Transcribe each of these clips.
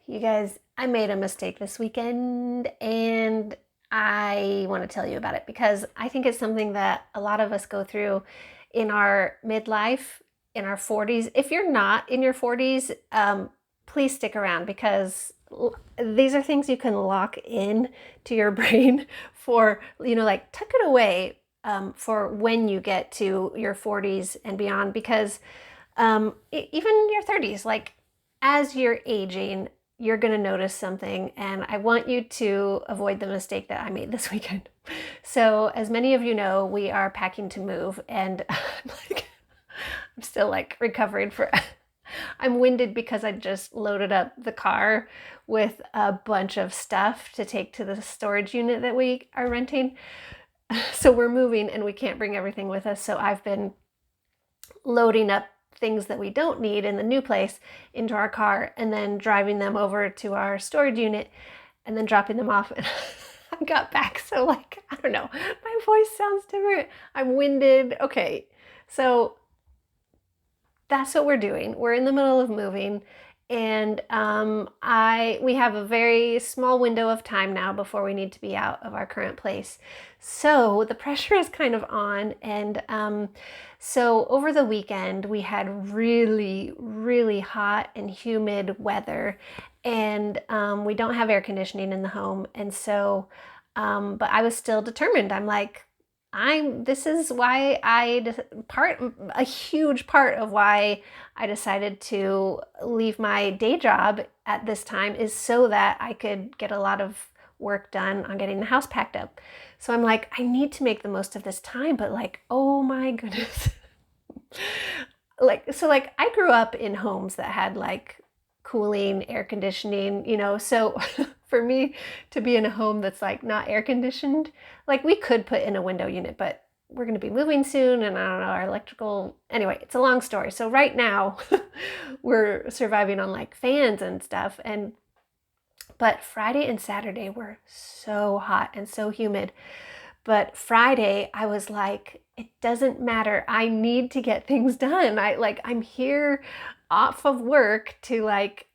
You guys, I made a mistake this weekend and I want to tell you about it because I think it's something that a lot of us go through in our midlife, in our 40s. If you're not in your 40s, please stick around because these are things you can lock in to your brain for, like tuck it away for when you get to your 40s and beyond because even your 30s, like as you're aging, you're going to notice something, and I want you to avoid the mistake that I made this weekend. So, as many of you know, we are packing to move, and I'm still like recovering for. I'm winded because I just loaded up the car with a bunch of stuff to take to the storage unit that we are renting. So, we're moving and we can't bring everything with us. So, I've been loading up things that we don't need in the new place into our car and then driving them over to our storage unit and then dropping them off. And I got back, so like, I don't know, my voice sounds different. I'm winded. Okay, so that's what we're doing. We're in the middle of moving, and we have a very small window of time now before we need to be out of our current place. So the pressure is kind of on, and so over the weekend we had really, really hot and humid weather, and we don't have air conditioning in the home, and so but I was still determined. I'm like, this is why a huge part of why I decided to leave my day job at this time is so that I could get a lot of work done on getting the house packed up. So I'm like, I need to make the most of this time, but like, oh my goodness. Like I grew up in homes that had like cooling, air conditioning, so for me to be in a home that's like not air conditioned, like we could put in a window unit, but we're going to be moving soon, and I don't know, our electrical, anyway, it's a long story. So right now we're surviving on like fans and stuff, but Friday and Saturday were so hot and so humid. But Friday, I was like, it doesn't matter. I need to get things done. I'm here off of work to like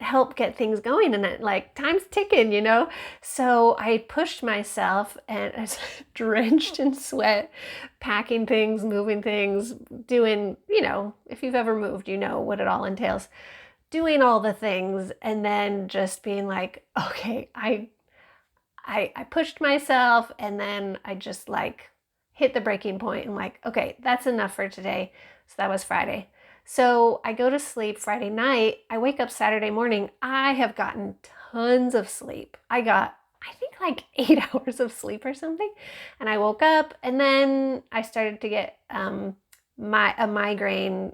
help get things going, and like time's ticking. So I pushed myself and I was drenched in sweat, packing things, moving things, doing, if you've ever moved, you know what it all entails. Doing all the things and then just being like, okay, I pushed myself, and then I just like hit the breaking point and like, okay, that's enough for today. So that was Friday. So I go to sleep Friday night. I wake up Saturday morning. I have gotten tons of sleep. I got, I think, like 8 hours of sleep or something. And I woke up, and then I started to get a migraine.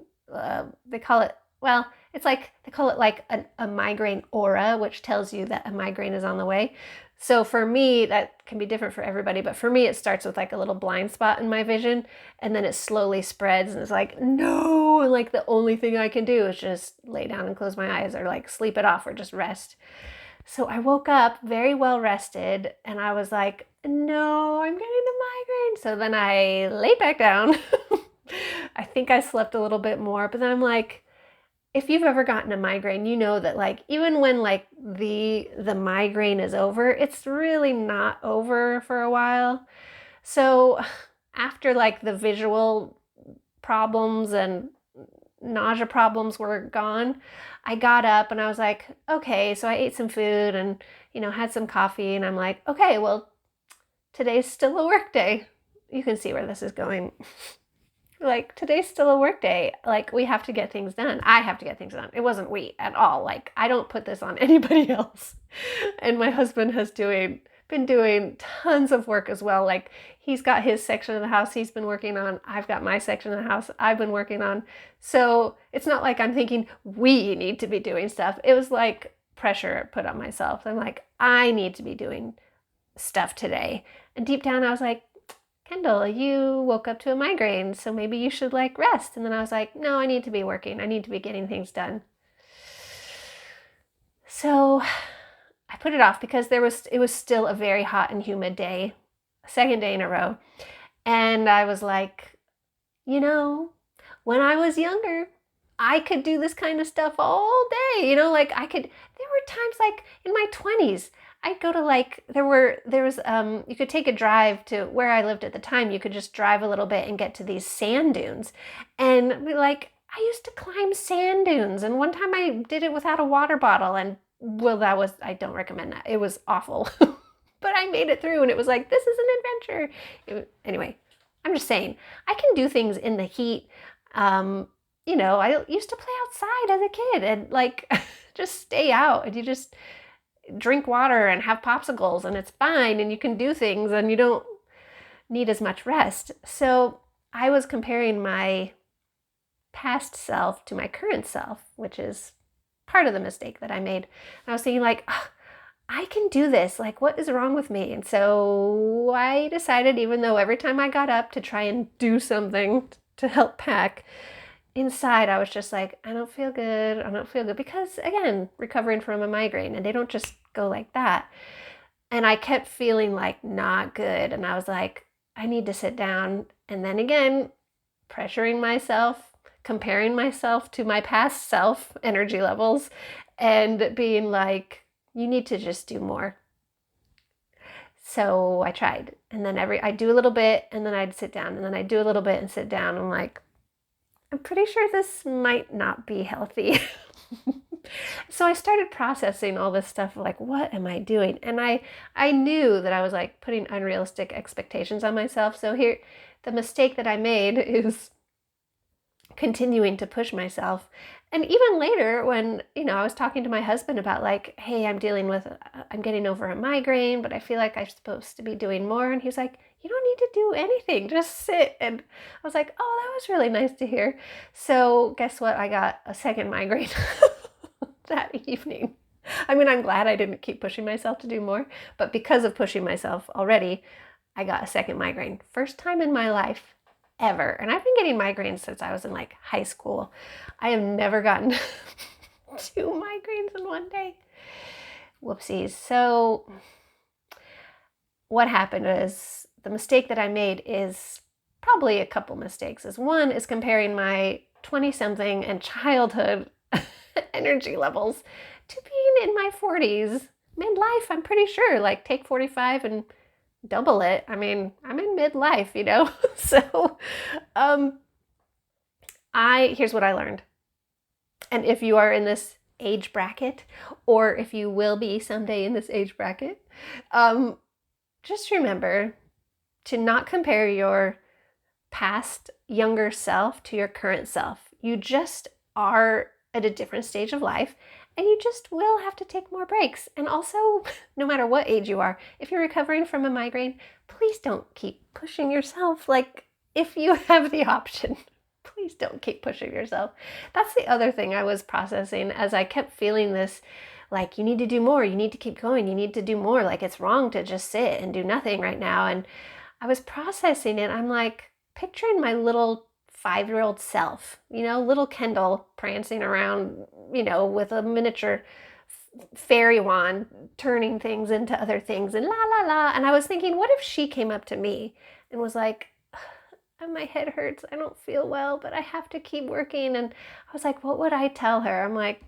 They call it, well, it's like they call it like a migraine aura, which tells you that a migraine is on the way. So for me, that can be different for everybody, but for me, it starts with like a little blind spot in my vision, and then it slowly spreads, and it's like, no, and like the only thing I can do is just lay down and close my eyes, or like sleep it off, or just rest. So I woke up very well rested, and I was like, no, I'm getting a migraine. So then I laid back down. I think I slept a little bit more, but then I'm like, if you've ever gotten a migraine, you know that like even when like the migraine is over, it's really not over for a while. So after like the visual problems and nausea problems were gone, I got up and I was like, okay, so I ate some food and had some coffee, and I'm like, okay, well, today's still a work day. You can see where this is going. Like, today's still a work day. Like, we have to get things done. I have to get things done. It wasn't we at all. Like, I don't put this on anybody else. And my husband has been doing tons of work as well. Like, he's got his section of the house he's been working on. I've got my section of the house I've been working on. So it's not like I'm thinking we need to be doing stuff. It was like pressure put on myself. I'm like, I need to be doing stuff today. And deep down, I was like, Kendall, you woke up to a migraine, so maybe you should like rest. And then I was like, no, I need to be working. I need to be getting things done. So I put it off because it was still a very hot and humid day, second day in a row. And I was like, when I was younger, I could do this kind of stuff all day, like there were times like in my 20s, I'd go to like, you could take a drive to where I lived at the time. You could just drive a little bit and get to these sand dunes. And like, I used to climb sand dunes. And one time I did it without a water bottle. And well, I don't recommend that. It was awful. But I made it through and it was like, this is an adventure. Anyway, I'm just saying, I can do things in the heat. I used to play outside as a kid and like just stay out and you just drink water and have popsicles and it's fine and you can do things and you don't need as much rest. So I was comparing my past self to my current self, which is part of the mistake that I made. And I was thinking like, oh, I can do this. Like, what is wrong with me? And so I decided, even though every time I got up to try and do something to help pack, inside I was just like, I don't feel good. I don't feel good. Because again, recovering from a migraine and they don't just go like that. And I kept feeling like not good. And I was like, I need to sit down. And then again, pressuring myself, comparing myself to my past self energy levels and being like, you need to just do more. So I tried. And then I do a little bit and then I'd sit down and then I'd do a little bit and sit down. I'm like, I'm pretty sure this might not be healthy. So I started processing all this stuff like, what am I doing? And I knew that I was like putting unrealistic expectations on myself. So here, the mistake that I made is continuing to push myself. And even later when, I was talking to my husband about like, hey, I'm getting over a migraine, but I feel like I'm supposed to be doing more. And he was like, you don't need to do anything, just sit. And I was like, oh, that was really nice to hear. So guess what? I got a second migraine that evening. I mean, I'm glad I didn't keep pushing myself to do more, but because of pushing myself already, I got a second migraine. First time in my life ever. And I've been getting migraines since I was in like high school. I have never gotten 2 migraines in one day. Whoopsies. So what happened is the mistake that I made is probably a couple mistakes. One is comparing my 20-something and childhood energy levels to being in my 40s, midlife. I'm pretty sure, like take 45 and double it. I mean, I'm in midlife, So, here's what I learned. And if you are in this age bracket, or if you will be someday in this age bracket, just remember to not compare your past younger self to your current self. You just are at a different stage of life and you just will have to take more breaks. And also, no matter what age you are, if you're recovering from a migraine, please don't keep pushing yourself. Like, if you have the option, please don't keep pushing yourself. That's the other thing I was processing as I kept feeling this, like, you need to do more, you need to keep going, you need to do more. Like, it's wrong to just sit and do nothing right now. And I was processing it. I'm like picturing my little 5-year-old self, little Kendall prancing around, with a miniature fairy wand, turning things into other things and la la la. And I was thinking, what if she came up to me and was like, my head hurts, I don't feel well, but I have to keep working. And I was like, what would I tell her? I'm like,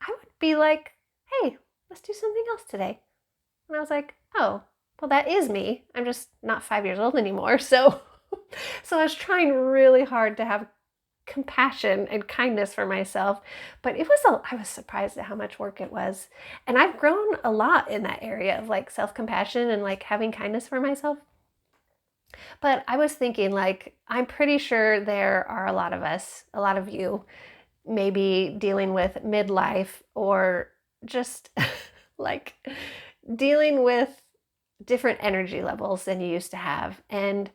I would be like, hey, let's do something else today. And I was like, oh, well, that is me. I'm just not 5 years old anymore. So I was trying really hard to have compassion and kindness for myself, but I was surprised at how much work it was. And I've grown a lot in that area of like self-compassion and like having kindness for myself. But I was thinking, like, I'm pretty sure there are a lot of us, a lot of you, maybe dealing with midlife or just like dealing with different energy levels than you used to have. And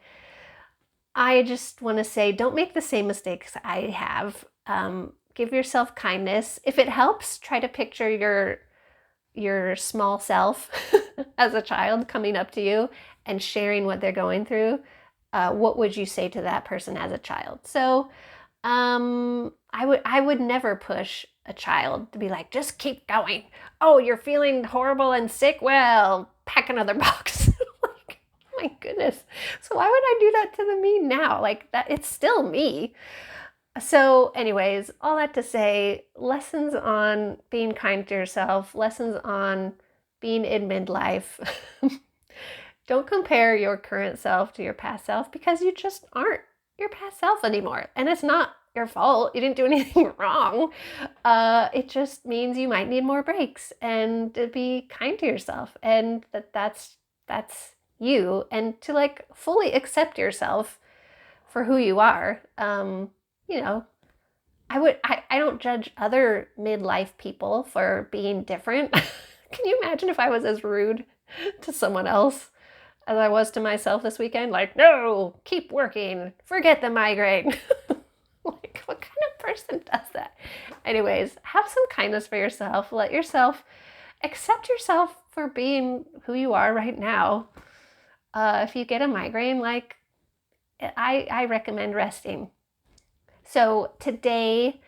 I just want to say, don't make the same mistakes I have. Give yourself kindness. If it helps, try to picture your small self as a child coming up to you and sharing what they're going through. What would you say to that person as a child? So I would never push a child to be like, just keep going. Oh, you're feeling horrible and sick? Well, pack another box. Like, my goodness. So why would I do that to the me now? Like, that, it's still me. So, anyways, all that to say, lessons on being kind to yourself, lessons on being in midlife. Don't compare your current self to your past self because you just aren't your past self anymore. And it's not your fault. You didn't do anything wrong. It just means you might need more breaks and to be kind to yourself and that's you and to like fully accept yourself for who you are. You know, I don't judge other midlife people for being different. Can you imagine if I was as rude to someone else as I was to myself this weekend? Like, no, keep working, forget the migraine. Like, what kind of person does that? Anyways, have some kindness for yourself. Let yourself accept yourself for being who you are right now. If you get a migraine, like, I recommend resting. So today,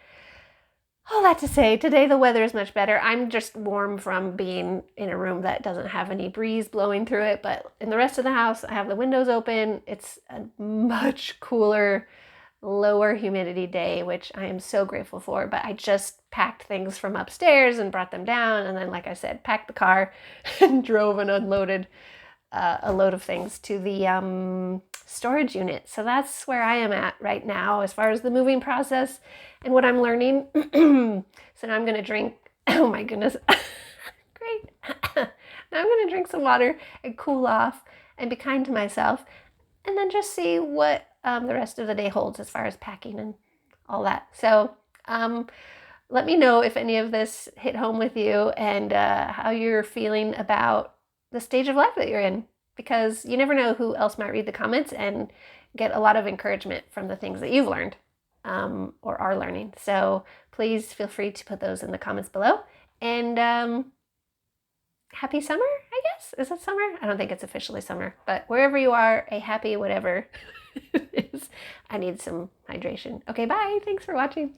all that to say, today the weather is much better. I'm just warm from being in a room that doesn't have any breeze blowing through it, but in the rest of the house, I have the windows open. It's a much cooler, lower humidity day, which I am so grateful for. But I just packed things from upstairs and brought them down. And then, like I said, packed the car and drove and unloaded a load of things to the storage unit. So that's where I am at right now as far as the moving process and what I'm learning. So now I'm going to drink, oh my goodness, great. Now I'm going to drink some water and cool off and be kind to myself and then just see what the rest of the day holds as far as packing and all that. So let me know if any of this hit home with you and how you're feeling about the stage of life that you're in, because you never know who else might read the comments and get a lot of encouragement from the things that you've learned or are learning. So please feel free to put those in the comments below. And happy summer, I guess. Is it summer? I don't think it's officially summer, but wherever you are, a happy whatever it is. I need some hydration. Okay, bye. Thanks for watching.